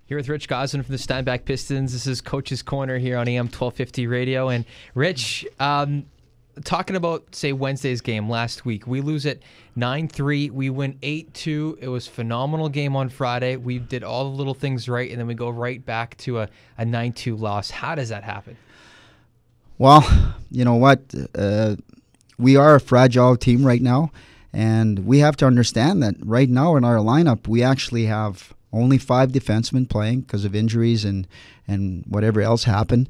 Here with Rich Gosselin from the Steinbach Pistons. This is Coach's Corner here on AM 1250 Radio. And Rich, talking about, say, Wednesday's game last week, we lose it 9-3. We win 8-2. It was a phenomenal game on Friday. We did all the little things right, and then we go right back to a 9-2 loss. How does that happen? Well, you know what? We are a fragile team right now, and we have to understand that right now in our lineup, we actually have only 5 defensemen playing because of injuries and whatever else happened.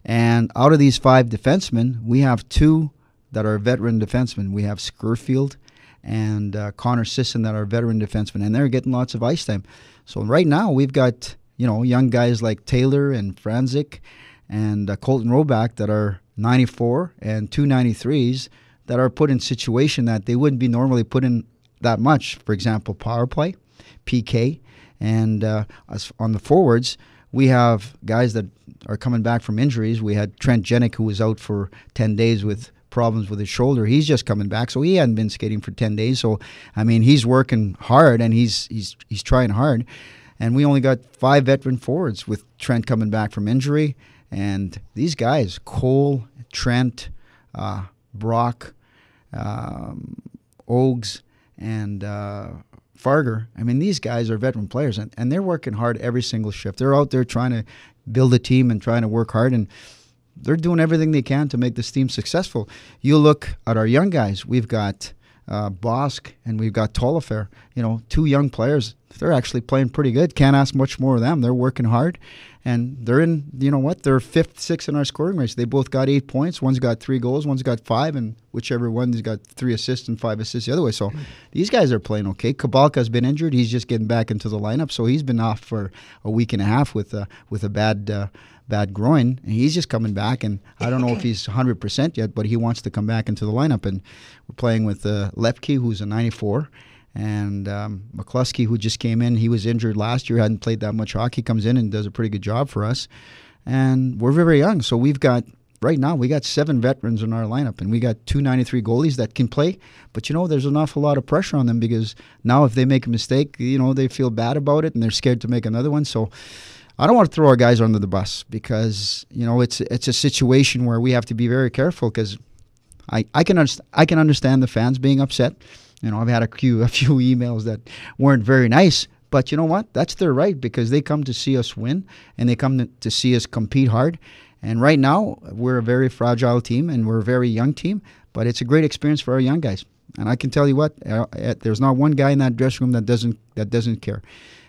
And out of these 5 defensemen, we have 2 that are veteran defensemen. We have Skurfield and Connor Sisson that are veteran defensemen, and they're getting lots of ice time. So right now we've got, young guys like Taylor and Franzik and Colton Roback that are 94 and 2 93s that are put in situation that they wouldn't be normally put in that much. For example, power play, PK. And on the forwards, we have guys that are coming back from injuries. We had Trent Jenick, who was out for 10 days with problems with his shoulder. He's just coming back, so he hadn't been skating for 10 days. So, he's working hard, and he's trying hard. And we only got 5 veteran forwards with Trent coming back from injury. And these guys, Cole, Trent, Brock, Ogs, and Farger, these guys are veteran players, and they're working hard every single shift. They're out there trying to build a team and trying to work hard, and they're doing everything they can to make this team successful. You look at our young guys. We've got Bosk and we've got Tolifair. 2 young players. They're actually playing pretty good. Can't ask much more of them. They're working hard. And they're in, they're 5th, 6th in our scoring race. They both got 8 points. One's got 3 goals, one's got 5, and whichever one's got 3 assists and 5 assists the other way. So these guys are playing okay. Kabalka's been injured. He's just getting back into the lineup. So he's been off for a week and a half with a bad groin, and he's just coming back. And I don't know if he's 100% yet, but he wants to come back into the lineup. And we're playing with Lepke, who's a 94. And McCluskey, who just came in, he was injured last year, hadn't played that much hockey, comes in and does a pretty good job for us. And we're very young, so right now we got 7 veterans in our lineup, and we got 2 93 goalies that can play. But there's an awful lot of pressure on them, because now if they make a mistake, they feel bad about it and they're scared to make another one. So I don't want to throw our guys under the bus, because it's a situation where we have to be very careful, because I can understand the fans being upset. I've had a few emails that weren't very nice, but you know what? That's their right, because they come to see us win, and they come to see us compete hard. And right now, we're a very fragile team, and we're a very young team, but it's a great experience for our young guys. And I can tell you what, there's not one guy in that dressing room that doesn't care.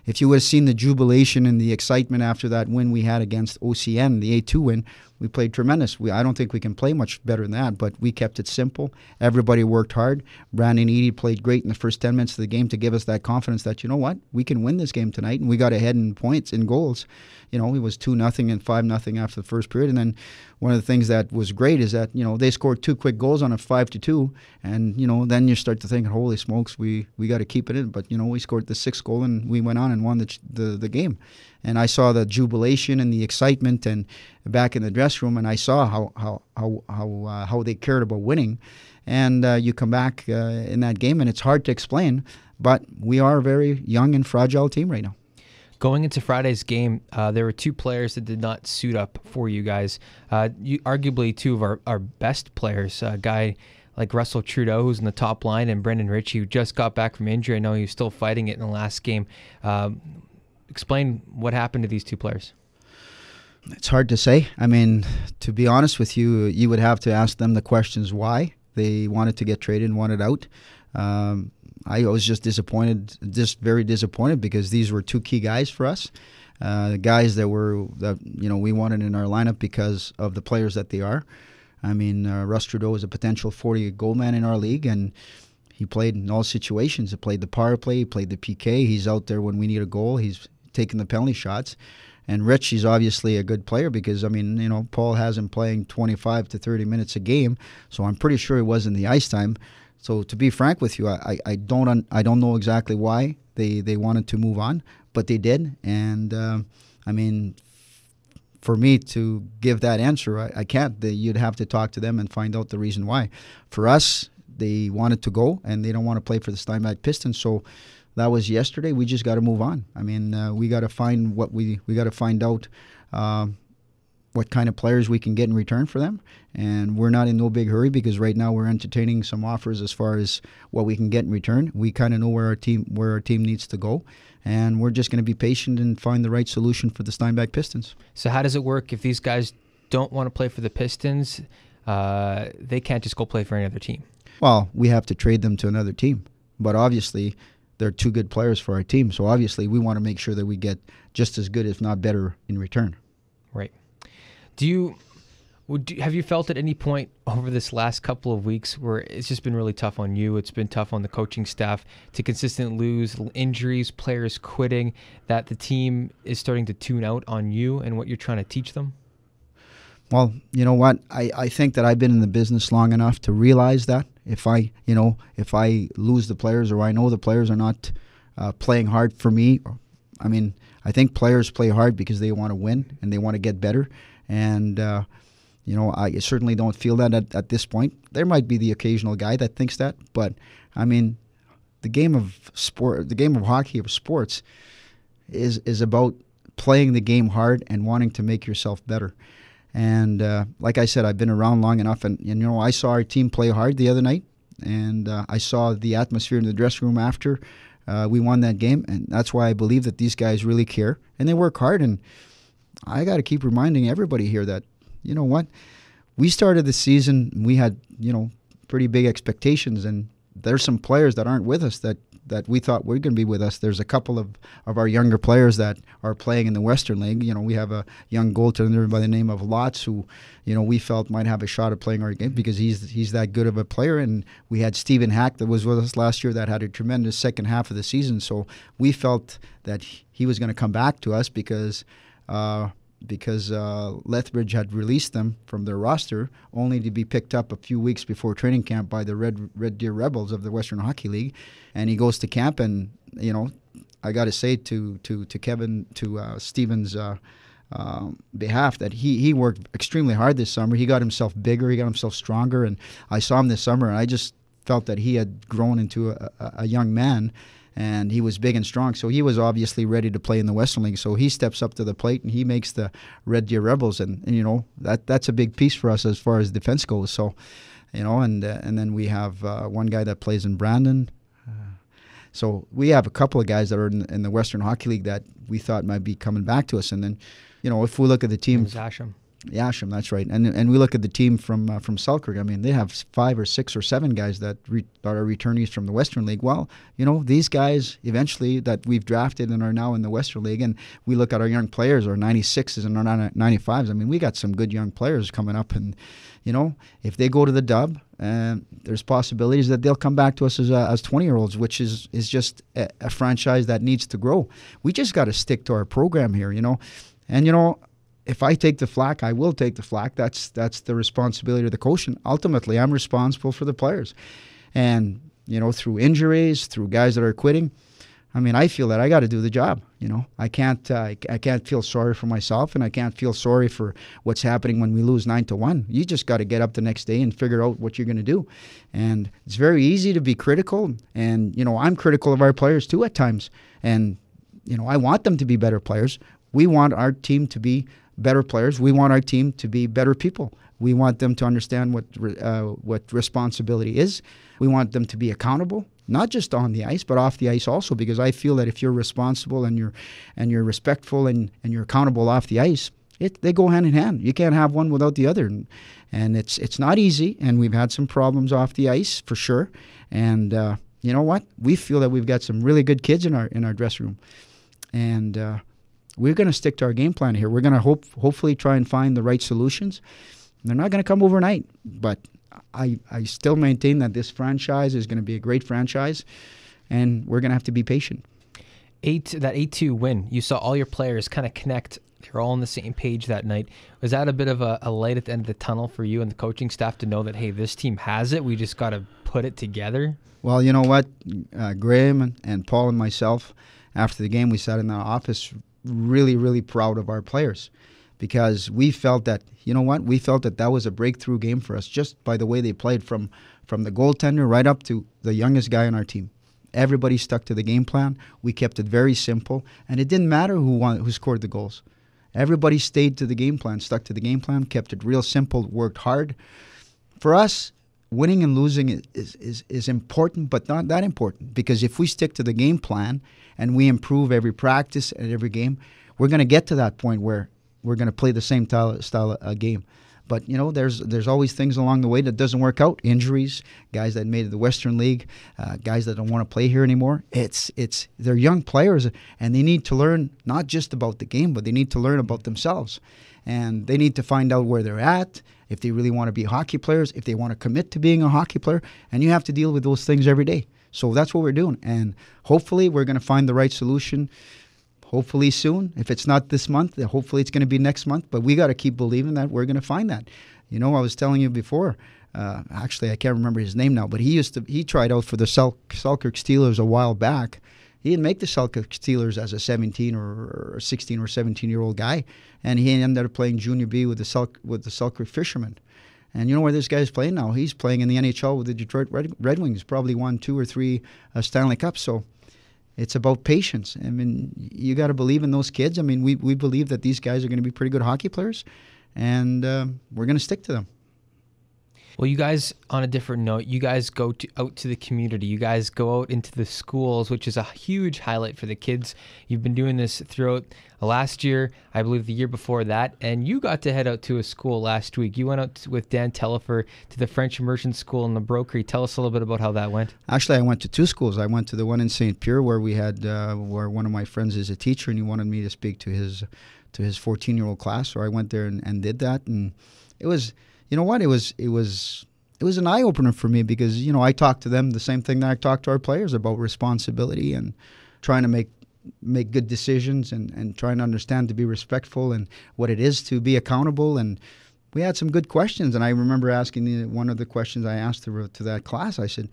If you would have seen the jubilation and the excitement after that win we had against OCN, the 8-2 win, we played tremendous. I don't think we can play much better than that, but we kept it simple. Everybody worked hard. Brandon Eady played great in the first 10 minutes of the game to give us that confidence that, we can win this game tonight. And we got ahead in points, in goals. It was 2-0 and 5-0 after the first period. And then one of the things that was great is that, they scored 2 quick goals on a 5-2. And, then you start to think, holy smokes, we got to keep it in. But, we scored the 6th goal, and we went on and won the game. And I saw the jubilation and the excitement and back in the dressing room, and I saw how they cared about winning. And you come back in that game, and it's hard to explain, but we are a very young and fragile team right now. Going into Friday's game, there were 2 players that did not suit up for you guys. Arguably 2 of our best players, a guy like Russell Trudeau, who's in the top line, and Brendan Ritchie, who just got back from injury. I know he was still fighting it in the last game. Explain what happened to these 2 players. It's hard to say. To be honest with you, you would have to ask them the questions why they wanted to get traded and wanted out. I was just very disappointed, because these were 2 key guys for us. Guys that we wanted in our lineup because of the players that they are. Russ Trudeau is a potential 40 goal man in our league, and he played in all situations. He played the power play, he played the PK. He's out there when we need a goal. He's taking the penalty shots. And Rich, he's obviously a good player, because Paul has him playing 25 to 30 minutes a game, so I'm pretty sure he was in the ice time. So to be frank with you, I don't know exactly why they wanted to move on, but they did. And for me to give that answer, I can't. You'd have to talk to them and find out the reason why. For us, they wanted to go, and they don't want to play for the Steinbach Pistons. So that was yesterday. We just got to move on. I mean, we got to find we got to find out what kind of players we can get in return for them. And we're not in no big hurry because right now we're entertaining some offers as far as what we can get in return. We kind of know where our team needs to go, and we're just going to be patient and find the right solution for the Steinbach Pistons. So how does it work if these guys don't want to play for the Pistons? They can't just go play for any other team. Well, we have to trade them to another team. But obviously, they're two good players for our team. So obviously, we want to make sure that we get just as good, if not better, in return. Right. Have you felt at any point over this last couple of weeks where it's just been really tough on you, it's been tough on the coaching staff to consistently lose, injuries, players quitting, that the team is starting to tune out on you and what you're trying to teach them? Well, you know what? I think that I've been in the business long enough to realize that if I lose the players or I know the players are not playing hard for me, I mean, I think players play hard because they want to win and they want to get better. And, I certainly don't feel that at this point. There might be the occasional guy that thinks that, but I mean, the game of hockey, of sports, is about playing the game hard and wanting to make yourself better. And like I said, I've been around long enough, and I saw our team play hard the other night, and I saw the atmosphere in the dressing room after we won that game, and that's why I believe that these guys really care and they work hard. And I got to keep reminding everybody here that, you know what, we started the season, we had pretty big expectations, and there's some players that aren't with us that we thought were going to be with us. There's a couple of our younger players that are playing in the Western League. We have a young goaltender by the name of Lotz who, we felt might have a shot at playing our game because he's that good of a player. And we had Stephen Hack that was with us last year that had a tremendous second half of the season. So we felt that he was going to come back to us because Lethbridge had released them from their roster, only to be picked up a few weeks before training camp by the Red Deer Rebels of the Western Hockey League. And he goes to camp, and I got to say to Kevin, to Steven's behalf, that he worked extremely hard this summer. He got himself bigger, he got himself stronger, and I saw him this summer, and I just felt that he had grown into a young man. And he was big and strong, so he was obviously ready to play in the Western League. So he steps up to the plate and he makes the Red Deer Rebels, and that's a big piece for us as far as defense goes. So, and then we have one guy that plays in Brandon. So we have a couple of guys that are in the Western Hockey League that we thought might be coming back to us. And then, if we look at the team, Asham, that's right. And we look at the team from Selkirk. I mean, they have 5 or 6 or 7 guys that are returnees from the Western League. Well, these guys eventually that we've drafted and are now in the Western League, and we look at our young players, our 96s and our 95s. I mean, we got some good young players coming up, and if they go to the Dub, there's possibilities that they'll come back to us as 20-year-olds, which is just a franchise that needs to grow. We just got to stick to our program here, and if I take the flack, I will take the flack. That's the responsibility of the coach, and ultimately, I'm responsible for the players. And through injuries, through guys that are quitting, I mean, I feel that I got to do the job. I can't feel sorry for myself, and I can't feel sorry for what's happening when we lose 9-1. You just got to get up the next day and figure out what you're going to do. And it's very easy to be critical, and I'm critical of our players too at times. And I want them to be better players. We want our team to be better players. We want our team to be better people. We want them to understand what responsibility is. We want them to be accountable, not just on the ice, but off the ice also, because I feel that if you're responsible and you're respectful and you're accountable off the ice, they go hand in hand. You can't have one without the other. And it's not easy, and we've had some problems off the ice for sure. And you know what? We feel that we've got some really good kids in our dressing room. And we're going to stick to our game plan here. We're going to hopefully try and find the right solutions. They're not going to come overnight, but I still maintain that this franchise is going to be a great franchise, and we're going to have to be patient. That 8-2 win, you saw all your players kind of connect. They're all on the same page that night. Was that a bit of a light at the end of the tunnel for you and the coaching staff to know that, hey, this team has it, we just got to put it together? Well, you know what? Graham and Paul and myself, after the game, we sat in the office really, really proud of our players, because we felt that, we felt that was a breakthrough game for us just by the way they played from the goaltender right up to the youngest guy on our team. Everybody stuck to the game plan. We kept it very simple, and it didn't matter who scored the goals. Everybody stayed to the game plan, stuck to the game plan, kept it real simple, worked hard. For us, winning and losing is important, but not that important, because if we stick to the game plan and we improve every practice and every game, we're going to get to that point where we're going to play the same style of game. But, there's always things along the way that doesn't work out. Injuries, guys that made it to the Western League, guys that don't want to play here anymore. They're young players, and they need to learn not just about the game, but they need to learn about themselves. And they need to find out where they're at, if they really want to be hockey players, if they want to commit to being a hockey player. And you have to deal with those things every day. So that's what we're doing. And hopefully we're going to find the right solution. Hopefully soon. If it's not this month, hopefully it's going to be next month. But we got to keep believing that we're going to find that. I was telling you before, actually I can't remember his name now, but he tried out for the Selkirk Steelers a while back. He didn't make the Selkirk Steelers as a 17 or 16 or 17-year-old guy, and he ended up playing Junior B with the Selkirk Fishermen. And you know where this guy's playing now? He's playing in the NHL with the Detroit Red Wings. Probably won 2 or 3 Stanley Cups. So it's about patience. I mean, you got to believe in those kids. I mean, we believe that these guys are going to be pretty good hockey players, and we're going to stick to them. Well, you guys, on a different note, you guys go out to the community. You guys go out into the schools, which is a huge highlight for the kids. You've been doing this throughout last year, I believe the year before that, and you got to head out to a school last week. You went out with Dan Tellifer to the French Immersion School in the Brokery. Tell us a little bit about how that went. Actually, I went to 2 schools. I went to the one in St. Pierre where we had where one of my friends is a teacher, and he wanted me to speak to his 14-year-old class. So I went there and did that, and it was. You know what? It was an eye-opener for me because, I talked to them the same thing that I talked to our players about responsibility and trying to make good decisions and trying to understand to be respectful and what it is to be accountable. And we had some good questions. And I remember asking one of the questions I asked to that class. I said,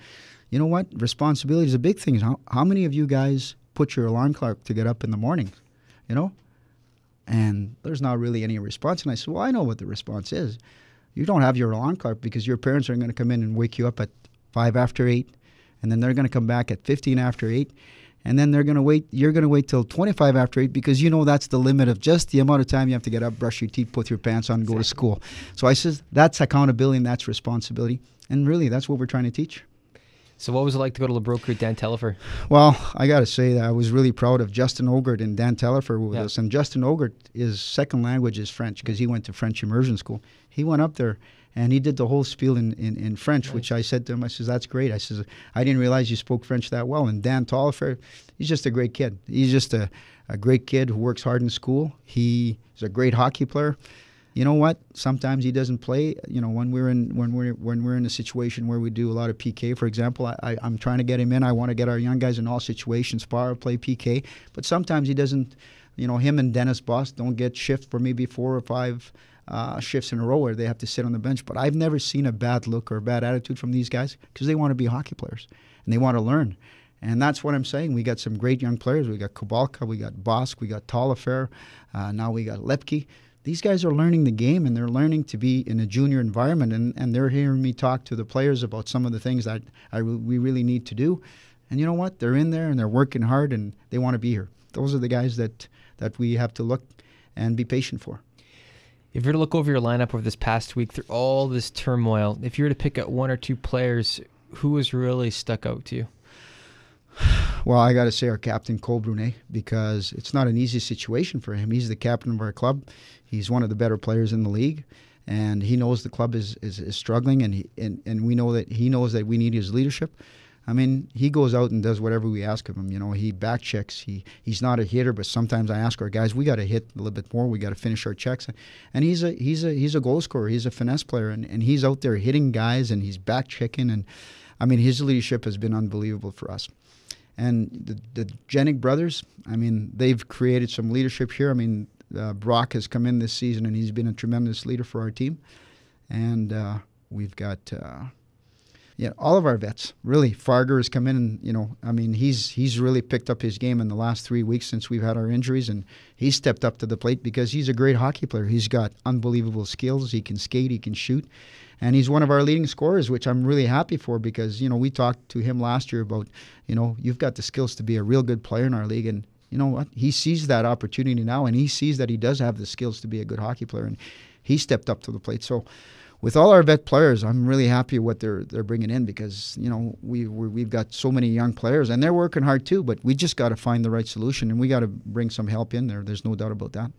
you know what? Responsibility is a big thing. How many of you guys put your alarm clock to get up in the morning? And there's not really any response. And I said, well, I know what the response is. You don't have your alarm clock because your parents are going to come in and wake you up at 5 after 8, and then they're going to come back at 15 after 8, and then you're going to wait till 25 after 8 because that's the limit of just the amount of time you have to get up, brush your teeth, put your pants on, and go to school. So I said, that's accountability and that's responsibility. And really, that's what we're trying to teach. So what was it like to go to Le Brokery with Dan Tellifer? Well, I got to say that I was really proud of Justin Ogert and Dan Tellifer with us. And Justin Ogert, his second language is French because he went to French Immersion School. He went up there and he did the whole spiel in French, which I said to him, I says, that's great. I says, I didn't realize you spoke French that well. And Dan Tellifer, he's just a great kid. He's just a great kid who works hard in school. He's a great hockey player. You know what? Sometimes he doesn't play. When we're in a situation where we do a lot of PK, for example, I'm trying to get him in. I want to get our young guys in all situations, spar, play PK. But sometimes he doesn't. Him and Dennis Boss don't get shift for maybe 4 or 5 shifts in a row where they have to sit on the bench. But I've never seen a bad look or a bad attitude from these guys because they want to be hockey players and they want to learn. And that's what I'm saying. We got some great young players. We got Kubalka, we got Bosk, we got Talifer, now we got Lepke. These guys are learning the game, and they're learning to be in a junior environment, and they're hearing me talk to the players about some of the things that we really need to do. And you know what? They're in there, and they're working hard, and they want to be here. Those are the guys that we have to look and be patient for. If you were to look over your lineup over this past week through all this turmoil, if you were to pick out 1 or 2 players, who has really stuck out to you? Well, I got to say our captain, Cole Brunet, because it's not an easy situation for him. He's the captain of our club. He's one of the better players in the league, and he knows the club is struggling, and we know that he knows that we need his leadership. I mean, he goes out and does whatever we ask of him. He back checks. He's not a hitter, but sometimes I ask our guys, we got to hit a little bit more. We got to finish our checks. And he's a goal scorer. He's a finesse player, and he's out there hitting guys, and he's back checking. And I mean, his leadership has been unbelievable for us. And the Jenik brothers, I mean, they've created some leadership here. I mean, Brock has come in this season, and he's been a tremendous leader for our team. And we've got, Yeah, all of our vets, really. Farger has come in and, I mean, he's really picked up his game in the last 3 weeks since we've had our injuries, and he's stepped up to the plate because he's a great hockey player. He's got unbelievable skills. He can skate, he can shoot, and he's one of our leading scorers, which I'm really happy for because, we talked to him last year about, you've got the skills to be a real good player in our league, and you know what? He sees that opportunity now, and he sees that he does have the skills to be a good hockey player, and he stepped up to the plate. So with all our vet players, I'm really happy what they're bringing in because we've got so many young players and they're working hard too. But we just got to find the right solution, and we got to bring some help in there. There's no doubt about that.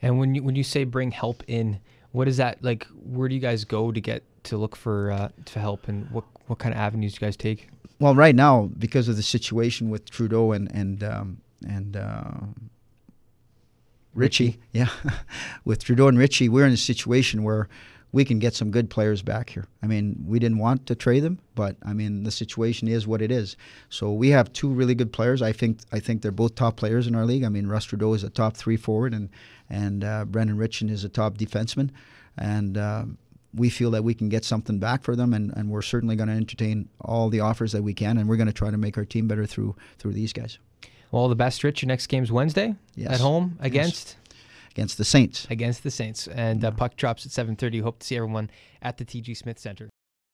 And when you say bring help in, what is that like? Where do you guys go to look for help, and what kind of avenues do you guys take? Well, right now because of the situation with Trudeau and Richie, yeah, with Trudeau and Richie, we're in a situation where we can get some good players back here. I mean, we didn't want to trade them, but I mean, the situation is what it is. So we have two really good players. I think they're both top players in our league. I mean, Russ Trudeau is a top 3 forward, and Brendan Richin is a top defenseman, and we feel that we can get something back for them, and we're certainly going to entertain all the offers that we can, and we're going to try to make our team better through these guys. Well, all the best, Rich. Your next game's Wednesday at home against. Yes. Against the Saints. And puck drops at 7:30. Hope to see everyone at the TG Smith Center.